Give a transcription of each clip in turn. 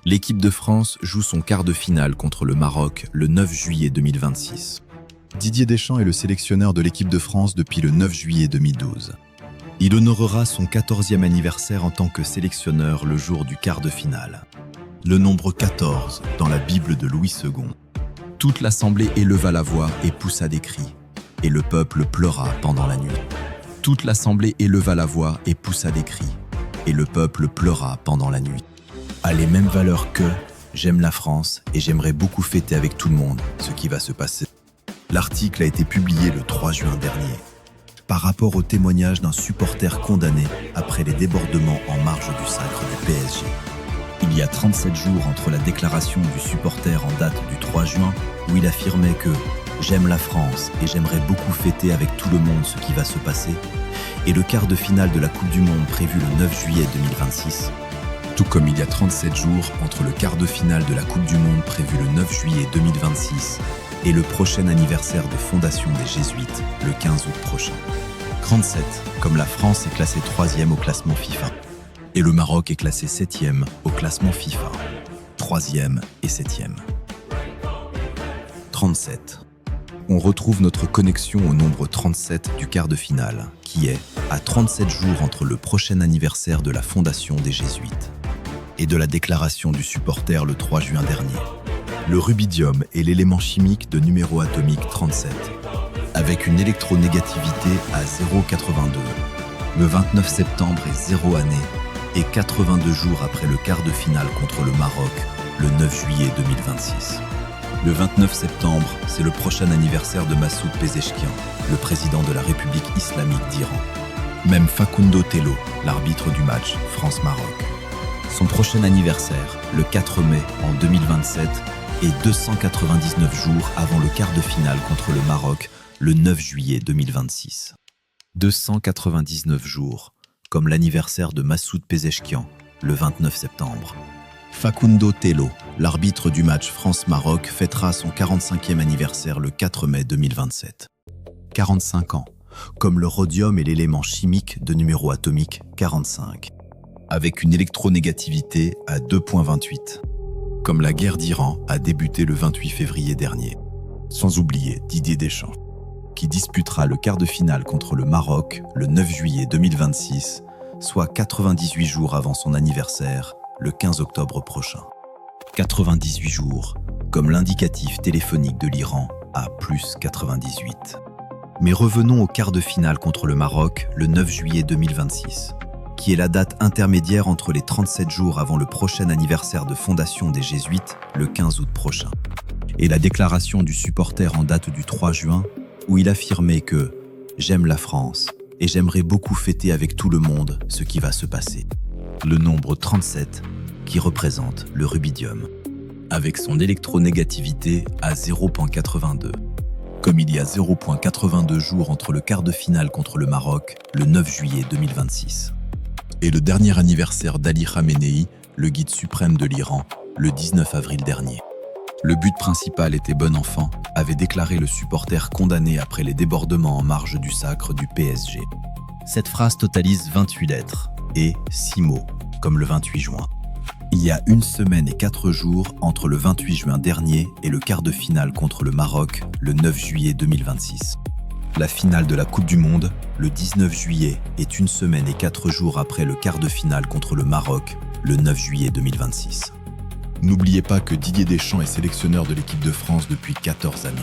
L'équipe de France joue son quart de finale contre le Maroc le 9 juillet 2026. Didier Deschamps est le sélectionneur de l'équipe de France depuis le 9 juillet 2012. Il honorera son 14e anniversaire en tant que sélectionneur le jour du quart de finale. Le nombre 14 dans la Bible de Louis II. Toute l'assemblée éleva la voix et poussa des cris, et le peuple pleura pendant la nuit. Toute l'assemblée éleva la voix et poussa des cris, et le peuple pleura pendant la nuit. A les mêmes valeurs que j'aime la France et j'aimerais beaucoup fêter avec tout le monde ce qui va se passer. L'article a été publié le 3 juin dernier, par rapport au témoignage d'un supporter condamné après les débordements en marge du sacre du PSG. Il y a 37 jours entre la déclaration du supporter en date du 3 juin où il affirmait que « J'aime la France et j'aimerais beaucoup fêter avec tout le monde ce qui va se passer » et le quart de finale de la Coupe du Monde prévu le 9 juillet 2026. Tout comme il y a 37 jours entre le quart de finale de la Coupe du Monde prévu le 9 juillet 2026 et le prochain anniversaire de fondation des Jésuites le 15 août prochain. 37, comme la France est classée 3e au classement FIFA. Et le Maroc est classé 7e au classement FIFA. 3e et 7e. 37. On retrouve notre connexion au nombre 37 du quart de finale, qui est à 37 jours entre le prochain anniversaire de la fondation des Jésuites et de la déclaration du supporter le 3 juin dernier. Le rubidium est l'élément chimique de numéro atomique 37, avec une électronégativité à 0,82. Le 29 septembre est 0 année et 82 jours après le quart de finale contre le Maroc, le 9 juillet 2026. Le 29 septembre, c'est le prochain anniversaire de Massoud Pezeshkian, le président de la République islamique d'Iran. Même Facundo Tello, l'arbitre du match France-Maroc. Son prochain anniversaire, le 4 mai en 2027, et 299 jours avant le quart de finale contre le Maroc, le 9 juillet 2026. 299 jours, comme l'anniversaire de Massoud Pezeshkian, le 29 septembre. Facundo Tello, l'arbitre du match France-Maroc, fêtera son 45e anniversaire le 4 mai 2027. 45 ans, comme le rhodium est l'élément chimique de numéro atomique 45, avec une électronégativité à 2,28, comme la guerre d'Iran a débuté le 28 février dernier. Sans oublier Didier Deschamps, qui disputera le quart de finale contre le Maroc le 9 juillet 2026, soit 98 jours avant son anniversaire, le 15 octobre prochain. 98 jours, comme l'indicatif téléphonique de l'Iran à plus 98. Mais revenons au quart de finale contre le Maroc le 9 juillet 2026, qui est la date intermédiaire entre les 37 jours avant le prochain anniversaire de fondation des Jésuites le 15 août prochain, et la déclaration du supporter en date du 3 juin où il affirmait que « J'aime la France et j'aimerais beaucoup fêter avec tout le monde ce qui va se passer ». Le nombre 37 qui représente le rubidium, avec son électronégativité à 0,82. Comme il y a 0,82 jours entre le quart de finale contre le Maroc, le 9 juillet 2026. Et le dernier anniversaire d'Ali Khamenei, le guide suprême de l'Iran, le 19 avril dernier. Le but principal était bon enfant, avait déclaré le supporter condamné après les débordements en marge du sacre du PSG. Cette phrase totalise 28 lettres et 6 mots, comme le 28 juin. Il y a 1 semaine et 4 jours entre le 28 juin dernier et le quart de finale contre le Maroc, le 9 juillet 2026. La finale de la Coupe du Monde, le 19 juillet, est 1 semaine et 4 jours après le quart de finale contre le Maroc, le 9 juillet 2026. N'oubliez pas que Didier Deschamps est sélectionneur de l'équipe de France depuis 14 années.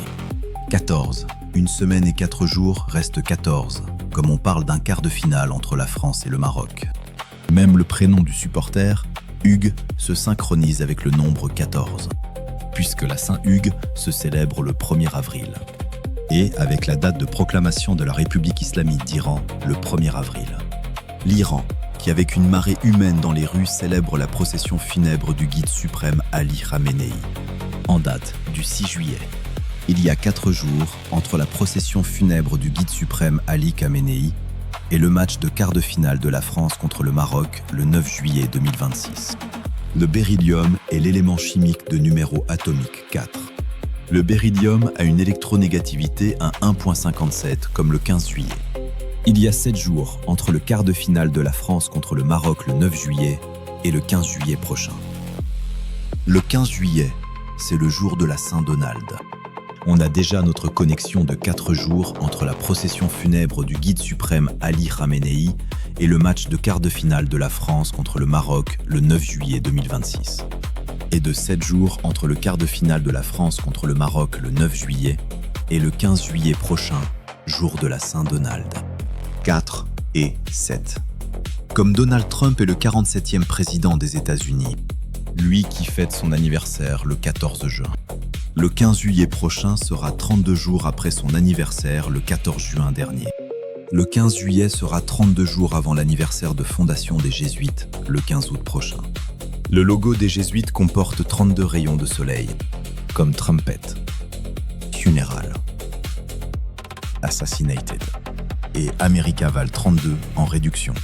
14. 1 semaine et 4 jours reste 14, comme on parle d'un quart de finale entre la France et le Maroc. Même le prénom du supporter, Hugues, se synchronise avec le nombre 14, puisque la Saint-Hugues se célèbre le 1er avril. Et avec la date de proclamation de la République islamique d'Iran, le 1er avril. L'Iran, qui avec une marée humaine dans les rues célèbre la procession funèbre du guide suprême Ali Khamenei, en date du 6 juillet. Il y a 4 jours entre la procession funèbre du guide suprême Ali Khamenei et le match de quart de finale de la France contre le Maroc le 9 juillet 2026. Le beryllium est l'élément chimique de numéro atomique 4. Le beryllium a une électronégativité à 1,57 comme le 15 juillet. Il y a 7 jours entre le quart de finale de la France contre le Maroc le 9 juillet et le 15 juillet prochain. Le 15 juillet, c'est le jour de la Saint-Donald. On a déjà notre connexion de 4 jours entre la procession funèbre du guide suprême Ali Khamenei et le match de quart de finale de la France contre le Maroc le 9 juillet 2026. Et de 7 jours entre le quart de finale de la France contre le Maroc le 9 juillet et le 15 juillet prochain, jour de la Saint-Donald. 4 et 7. Comme Donald Trump est le 47e président des États-Unis, lui qui fête son anniversaire le 14 juin. Le 15 juillet prochain sera 32 jours après son anniversaire le 14 juin dernier. Le 15 juillet sera 32 jours avant l'anniversaire de fondation des Jésuites, le 15 août prochain. Le logo des Jésuites comporte 32 rayons de soleil, comme Trumpet, Funeral, Assassinated et Americaval 32 en réduction.